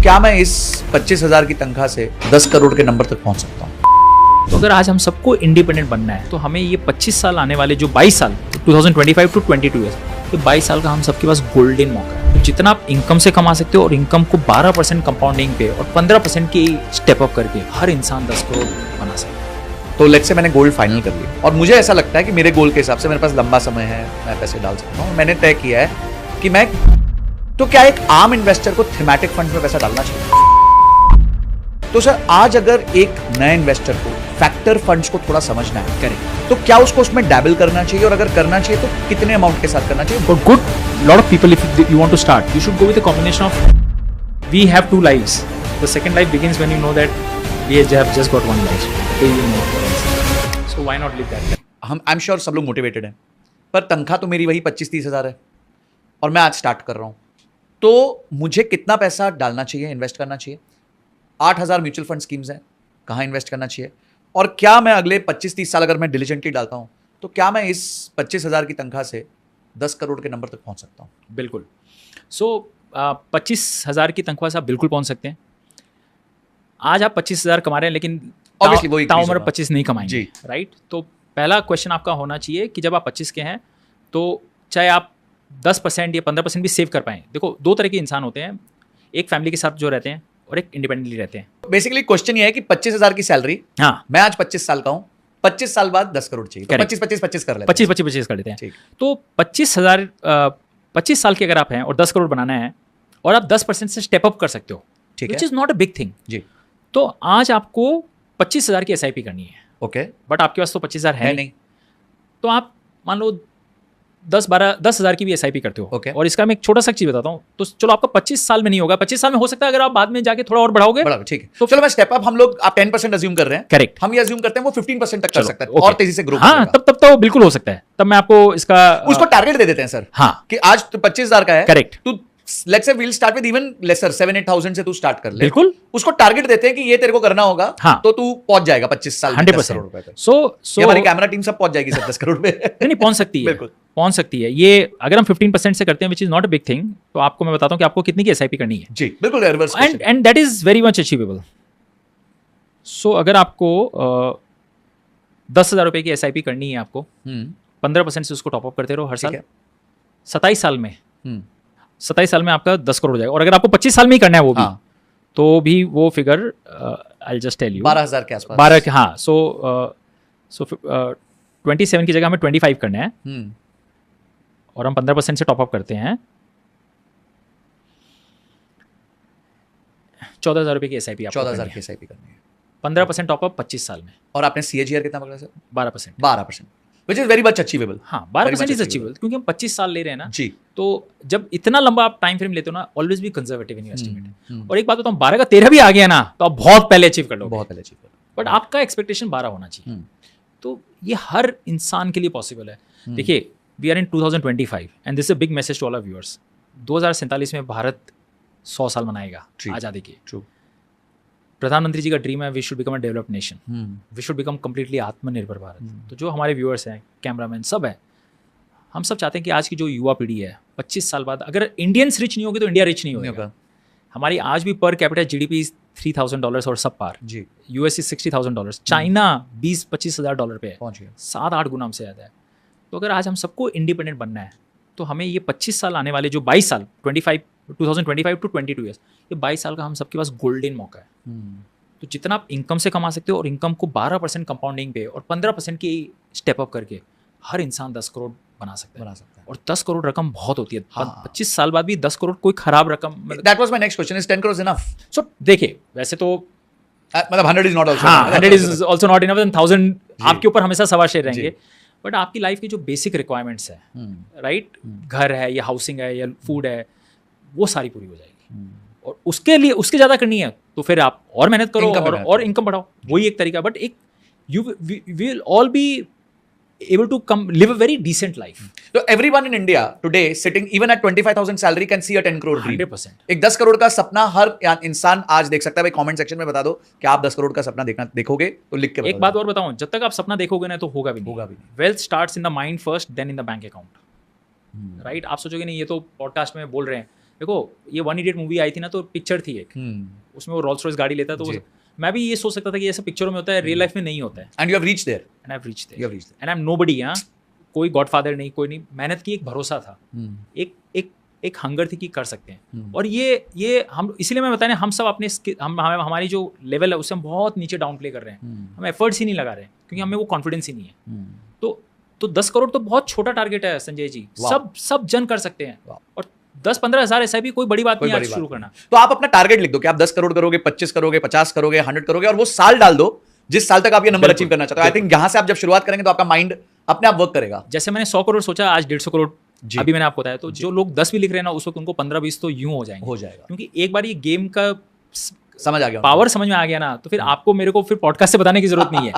क्या मैं इस 25,000 की तनख्वाह से 10 करोड़ के नंबर तक पहुंच सकता हूं? तो अगर आज हम सबको इंडिपेंडेंट बनना है तो हमें ये 25 साल आने वाले जो 22 साल 2025 टू 22 ईयर्स, ये 22 साल का हम सबके पास गोल्डन मौका है। तो जितना आप इनकम से कमा सकते हो और इनकम को 12% कंपाउंडिंग पे और 15% की स्टेप अप करके हर इंसान 10 करोड़ बना सकता है। तो लेट्स से मैंने गोल्ड फाइनल कर लिया और मुझे ऐसा लगता है कि मेरे गोल के हिसाब से मेरे पास लंबा समय है, मैं पैसे डाल सकता हूँ। मैंने तय किया है कि मैं तो क्या एक आम इन्वेस्टर को थीमेटिक फंड में पैसा डालना चाहिए? तो सर आज अगर एक नए इन्वेस्टर को फैक्टर फंड्स को थोड़ा समझना है करेक्ट, तो क्या उसको उसमें डैबल करना चाहिए, और अगर करना चाहिए तो कितने अमाउंट के साथ करना चाहिए? for good lot of people, if you want to start, you should go with a combination of we have two lives. The second life begins when you know that we have just got one life. So why not live that? हम I am sure सब लोग motivated हैं, पर तनख्वाह तो मेरी वही 25-30 हज़ार है और मैं आज स्टार्ट कर रहा हूँ। तो मुझे कितना पैसा डालना चाहिए, इन्वेस्ट करना चाहिए? 8,000 म्यूचुअल फंड स्कीम्स हैं, कहाँ इन्वेस्ट करना चाहिए? और क्या मैं अगले 25-30 साल अगर मैं डिलीजेंटली डालता हूँ तो क्या मैं इस 25,000 की तनख्वाह से 10 करोड़ के नंबर तक पहुँच सकता हूँ? बिल्कुल। सो 25,000 की तनख्वाह से आप बिल्कुल पहुंच सकते हैं। आज आप 25,000 कमा रहे हैं लेकिन Obviously वो increase उम्र होगा। 25 नहीं कमाएंगे, राइट? तो पहला क्वेश्चन आपका होना चाहिए कि जब आप 25 के हैं तो चाहे आप 10% या 15% भी सेव कर पाएं। देखो, दो तरह के इंसान होते हैं, एक फैमिली के साथ जो रहते हैं और एक इंडिपेंडेंटली रहते हैं। बेसिकली क्वेश्चन ये है कि 25,000 की सैलरी, हाँ, मैं आज 25 साल का हूँ, 25 साल बाद 10 करोड़ चाहिए, तो Correct. 25-25-25 कर लेते हैं। 25 कर देते हैं। ठीक। तो 25 साल के अगर आप हैं और 10 करोड़ बनाना है और आप 10% से स्टेप अप कर सकते हो, ठीक विच है। Is not a big thing. जी, तो आज आपको 25,000 की SIP करनी है, ओके, बट आपके पास तो 25,000 है है नहीं। नहीं, तो आप मान लो 10,000 की भी SIP करते हो। Okay. और इसका मैं एक छोटा सा चीज बताता हूँ। तो चलो आपका 25 साल में नहीं होगा, 25 साल में हो सकता है अगर आप बाद में जाके थोड़ा और बढ़ाओगे। बड़ा ठीक है। तो चलो मैं स्टेप अप, हम लोग आप 10% अज्यूम कर रहे हैं, करेक्ट, हम ये अज्यूम करते हैं वो 15% तक कर चलो, सकता है okay. और तेजी से ग्रो हाँ, करेगा। तब तो बिल्कुल हो सकता है। तब मैं आपको इसका उसको टारगेट दे देते हैं सर, हाँ, कि आज तो 25,000 का है, correct, to let's say we'll start with even lesser 7-8,000 से तू स्टार्ट कर ले। बिल्कुल। उसको टारगेट देते हैं कि ये तेरे को करना होगा, हाँ, तो तू पहुंच जाएगा 25 साल में 10 करोड़ रुपए 100%। तक। सो ये हमारी कैमरा टीम सब पहुंच जाएगी सर 10 करोड़ पे। नहीं पहुंच सकती है, बिल्कुल पहुंच सकती है। ये अगर हम 15% से करते हैं, which is not a big thing, तो आपको मैं बताता हूँ कि आपको कितनी की SIP करनी है। जी, बिल्कुल reverse and that is very much achievable. So अगर आपको 10,000 रुपए की SIP करनी है, आपको 15% से उसको टॉप अप करते रहो हर साल। 27 साल में 27 साल में आपका 10 करोड़ हो जाएगा। और अगर आपको 25 साल में ही करना है वो भी, हाँ, तो भी वो figure I just tell you 12,000 के आसपास। 12, हाँ। सो 27 की जगह हमें 25 करना है और हम 15% से टॉप अप करते हैं। 14,000 रुपए की SIP आपको 14,000 करनी की है। SIP करनी है। 15% टॉप अप 25 साल में। और आपने CAGR कितना पकड़ा sir? 12%। 12%, which is very much achievable. हाँ, 12% इज अचीवेबल, क्योंकि हम 25 साल ले रहे हैं ना। जी, तो जब इतना लंबा आप टाइम फ्रेम लेते हो ना, ऑलवेज भी कंजर्वेटिव इन योर एस्टिमेट। और एक बात बताऊं, 12 का 13 भी आ गया ना तो आप बहुत पहले अचीव कर लो, बहुत पहले अचीव। बट आपका एक्सपेक्टेशन 12 होना चाहिए। तो ये हर इंसान के लिए पॉसिबल है। देखिए, we are in 2025 and this is a big message to all of viewers. 2047 में भारत 100 साल मनाएगा आज़ादी के। ट्रू। प्रधानमंत्री जी का ड्रीम है we should become a developed nation, we should become completely Aatmanirbhar Bharat. तो जो हमारे व्यूअर्स हैं, कैमरामैन सब है, हम सब चाहते हैं कि आज की जो युवा पीढ़ी है 25 साल बाद, अगर इंडियंस रिच नहीं होगी तो इंडिया रिच नहीं होगा। हमारी आज भी पर कैपिटल GDP $3,000 और सब पार। जी, US $60,000, चाइना 20-25 हज़ार $20 पे है, पहुंच गया। 7-8 गुना हमसे ज़्यादा है। तो अगर आज हम सबको इंडिपेंडेंट बनना है तो हमें ये 25 साल आने वाले जो 22 साल 2025 टू 22 ईयर्स, ये 22 साल का हम सबके पास गोल्डन मौका है। तो जितना आप इनकम से कमा सकते हो और इनकम को 12% कंपाउंडिंग पे और 15% की स्टेप अप करके हर इंसान 10 करोड़ बना सकता है। और 10 करोड़ रकम बहुत होती है। हाँ। 25 साल बाद भी 10 करोड़ कोई खराब रकम। That was my next question. Is 10 crores enough? सो देखिए, वैसे तो मतलब 100 is not also. हाँ, 100 इज ऑल्सो नॉट इनफ, 1000 आपके ऊपर हमेशा सवा शेर रहेंगे। बट आपकी लाइफ की जो बेसिक रिक्वायरमेंट्स है, राइट, घर है या हाउसिंग है या फूड है, वो सारी पूरी हो जाएगी। और उसके लिए उसके ज़्यादा करनी है तो फिर आप और मेहनत करो और इनकम बढ़ाओ, वही एक तरीका। बट एक you will all B able to come live a very decent life. So everyone in India today sitting even at 25,000 salary can see a 10 crore dream. 100%. एक 10 करोड़ का सपना हर इंसान आज देख सकता है। भाई कमेंट सेक्शन में बता दो कि आप 10 करोड़ का सपना देखोगे तो लिख के एक बात और बताऊं, जब तक आप सपना देखोगे ना तो होगा भी नहीं। Wealth starts in the mind first, then in the bank account, right? आप सोचोगे नहीं ये तो पॉडकास्ट में बोल रहे हैं, देखो ये 1 इडियट मूवी आई थी ना, तो पिक्चर थी एक, उसमें वो रोल्स रॉयस गाड़ी लेता है, तो जी। मैं भी ये सोच सकता था कि ऐसा पिक्चरों में होता है, रियल लाइफ में नहीं होता है। And you have reached there, and I have reached you there have reached and I am nobody. यहाँ कोई गॉडफादर नहीं, कोई नहीं, मेहनत की, एक भरोसा था, एक एक एक हंगर थी कि कर सकते हैं। और ये हम, इसीलिए मैं बताया, हम सब अपने हमारी जो लेवल है उससे हम बहुत नीचे डाउन प्ले कर रहे हैं, हम एफर्ट्स ही नहीं लगा रहे हैं क्योंकि हमें वो कॉन्फिडेंस ही नहीं है। तो 10 करोड़ तो बहुत छोटा टारगेट है संजय जी, सब जन कर सकते हैं। और 10-15 हज़ार ऐसा भी कोई बड़ी बात नहीं है आज शुरू करना। तो आप अपना टारगेट लिख दो कि आप 10 करोड़ करोगे, 25 करोगे, 50 करोगे, 100 करोगे, और वो साल डाल दो जिस साल तक आप ये नंबर अचीव करना चाहते हो। आई थिंक यहाँ से आप जब शुरुआत करेंगे तो आपका माइंड अपने आप वर्क करेगा। जैसे मैंने 100 करोड़ सोचा, आज 150 करोड़ अभी मैंने आपको बताया, तो जो लोग 10 भी लिख रहे हैं ना, उस वक्त उनको 15-20 तो यूं हो जाएगा, क्योंकि एक बार ये गेम का समझ आ गया, पावर समझ में आ गया ना, तो फिर आपको मेरे को फिर पॉडकास्ट से बताने की जरूरत नहीं है।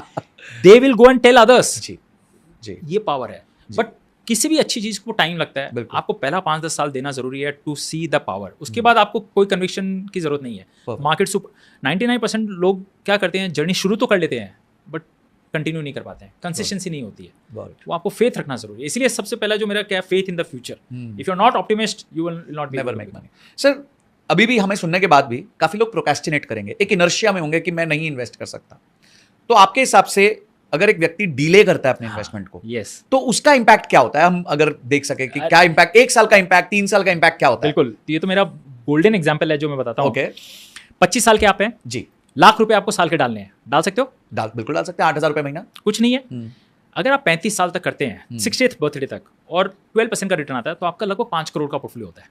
They will go and tell others. जी, ये पावर है। बट किसी भी अच्छी चीज को टाइम लगता है, आपको पहला 5-10 साल देना जरूरी है टू सी द पावर। उसके बाद आपको कोई कन्विक्शन की जरूरत नहीं है। मार्केट 99% लोग क्या करते हैं, जर्नी शुरू तो कर लेते हैं बट कंटिन्यू नहीं कर पाते हैं, कंसिस्टेंसी नहीं होती है। वो आपको फेथ रखना जरूरी है। इसलिए सबसे पहला जो मेरा क्या, faith in the future. If you are not optimist, you will not be never make money. Sir, अभी भी हमें सुनने के बाद भी काफी लोग प्रोक्रेस्टिनेट करेंगे, एक इनर्शिया में होंगे कि मैं नहीं इन्वेस्ट कर सकता। तो आपके हिसाब से अगर एक व्यक्ति डिले करता है अपने इन्वेस्टमेंट को, तो उसका इंपैक्ट क्या होता है? हम अगर देख सके कि क्या इंपैक्ट, 1 साल का इंपैक्ट, 3 साल का इंपैक्ट क्या होता है? बिल्कुल, ये तो मेरा गोल्डन एग्जांपल है जो मैं बताता हूँ। ओके, 25 साल के आप हैं जी, लाख रुपए आपको साल के डालने हैं, डाल सकते हो? बिल्कुल डाल सकते हैं। 8,000 रुपए महीना कुछ नहीं है। अगर आप 35 साल तक करते हैं, 60th बर्थडे तक, और 12% का रिटर्न आता है, तो आपका लगभग 5 करोड़ का पोर्टफोलियो होता है।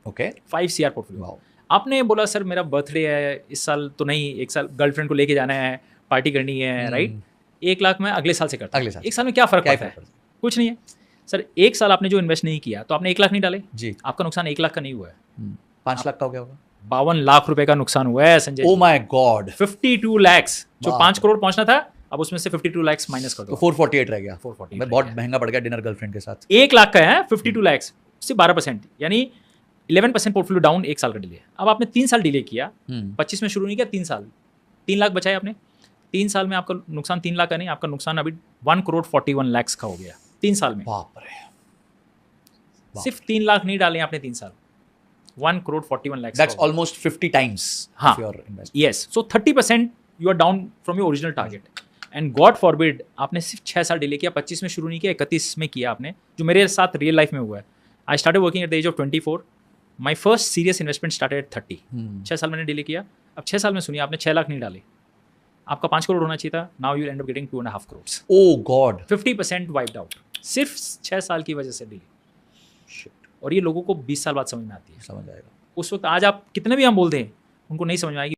Okay, 5 CR portfolio. आपने बोला सर मेरा बर्थडे है इस साल तो नहीं, 1 साल गर्लफ्रेंड को लेके जाना है, पार्टी करनी है, राइट, 1 लाख मैं अगले साल से करता हूँ। 1 साल में क्या फर्क पड़ता है? कुछ नहीं है सर। 1 साल आपने जो इन्वेस्ट नहीं किया, तो आपने 1 लाख नहीं डाले जी, आपका नुकसान 1 लाख का नहीं हुआ है, 5 लाख का हो गया होगा। 52 लाख रुपए का नुकसान हुआ है Sanjay. Oh my God, 52 lakh जो 5 करोड़ पहुंचना था, अब उसमें से 52 लाख माइनस कर दो, तो 448 रह गया। 448 मैं बहुत महंगा पड़ गया डिनर गर्लफ्रेंड के साथ। 1 लाख का है, 52 लाख से 12%, यानी 11% पोर्टफोलियो डाउन 1 साल का डिले। अब आपने 3 साल डिले किया, 25 में शुरू नहीं किया, 3 साल, 3 लाख बचाए आपने। 3 साल में आपका नुकसान 3 लाख का नहीं, आपका नुकसान अभी 1 करोड़ 41 लाख का हो गया 3 साल में। बाप रे, सिर्फ 3 लाख नहीं डाले आपने 3 साल, 1 crore 41 lakh. That's almost 50 times of your investment. Yes, so 30% you are down from your original target. And God forbid आपने सिर्फ 6 साल डिले किया, 25 में शुरू नहीं किया, 31 में किया आपने, जो मेरे साथ रियल लाइफ में हुआ है। I started working at the age of 24, my first serious investment started at 30। 6 साल मैंने डिले किया। अब 6 साल में सुनिए, आपने 6 लाख नहीं डाले, आपका 5 करोड़ होना चाहिए था, now you and up getting 2.5 crore. Oh God, 50% wiped out सिर्फ 6 साल की वजह से डिले। और ये लोगों को 20 साल बाद समझ में आती है। समझ आएगा उस वक्त। आज आप कितने भी हम बोल दें, उनको नहीं समझ में आएगी।